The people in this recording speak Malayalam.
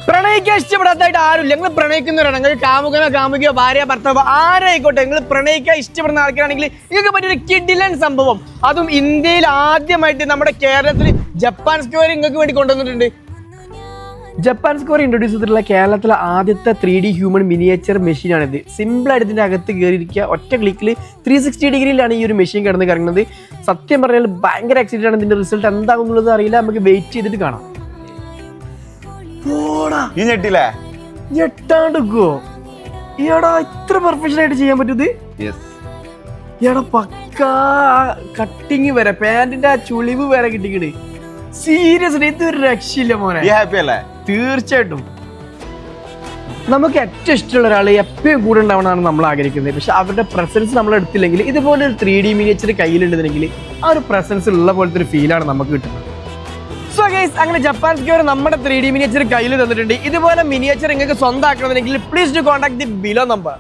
പ്രണയിക്കാൻ ഇഷ്ടപ്പെടാത്തതായിട്ട് ആരുമില്ല. നിങ്ങൾ പ്രണയിക്കുന്നവരാണ്, നിങ്ങൾ കാമുകനോ കാമുകിയോ ഭാര്യ ഭർത്താവോ ആരായിക്കോട്ടെ, നിങ്ങൾ പ്രണയിക്കാൻ ഇഷ്ടപ്പെടുന്ന ആൾക്കാരാണെങ്കിൽ നിങ്ങൾക്ക് പറ്റിയൊരു കിഡിലൻ സംഭവം, അതും ഇന്ത്യയിൽ ആദ്യമായിട്ട് നമ്മുടെ കേരളത്തിൽ ജപ്പാൻ സ്ക്വയർ നിങ്ങൾക്ക് വേണ്ടി കൊണ്ടുവന്നിട്ടുണ്ട്. ജപ്പാൻ സ്ക്വയർ ഇൻട്രൊഡ്യൂസ് ചെയ്തിട്ടുള്ള കേരളത്തിലെ ആദ്യത്തെ 3D ഹ്യൂമൻ മിനിയേച്ചർ മെഷീനാണിത്. സിമ്പിളായിട്ട് ഇതിൻ്റെ അകത്ത് കയറിയിരിക്കുക, ഒറ്റ ക്ലിക്കിൽ 360 ഡിഗ്രിയിലാണ് ഈ ഒരു മെഷീൻ കിടന്ന് കറങ്ങുന്നത്. സത്യം പറഞ്ഞാൽ ഭയങ്കര എക്സൈറ്റഡ് ആണ്. ഇതിൻ്റെ റിസൾട്ട് എന്താകുന്നുള്ളത് അറിയില്ല, നമുക്ക് വെയിറ്റ് ചെയ്തിട്ട് കാണാം. ഞെട്ടാണ്ടിക്കോ ഈടാ, ഇത്ര പെർഫെക്ഷൻ ആയിട്ട് ചെയ്യാൻ പറ്റുന്നത്. ഈടാ പക്കാ കട്ടിങ് വരെ, പാന്റിന്റെ ആ ചുളിവ് വരെ കിട്ടിക്കണ്. സീരിയസ്ലി ഇതൊരു രക്ഷയില്ല മോനെ. ഹാപ്പി അല്ലേ? തീർച്ചയായിട്ടും. നമുക്ക് ഏറ്റവും ഇഷ്ടമുള്ള ഒരാൾ എപ്പോഴും കൂടെ ഉണ്ടാവണമെന്നാണ് നമ്മൾ ആഗ്രഹിക്കുന്നത്. പക്ഷെ അവരുടെ പ്രസൻസ് നമ്മൾ എടുത്തില്ലെങ്കിൽ, ഇതുപോലെ ഒരു 3D മിനിയേച്ചർ കയ്യിലുണ്ടെന്നുണ്ടെങ്കിൽ ആ ഒരു പ്രസൻസ് ഉള്ള പോലത്തെ ഒരു ഫീലാണ് നമുക്ക് കിട്ടുന്നത്. സോ ഗൈസ്, അങ്ങനെ ജപ്പാൻ സ്ക്വയർ നമ്മുടെ 3D മിനിയേച്ചർ കയ്യിൽ തന്നിട്ടുണ്ട്. ഇതുപോലെ മിനിയേച്ചർ നിങ്ങൾക്ക് സ്വന്തമാക്കണമെന്നുണ്ടെങ്കിൽ please do contact the below number.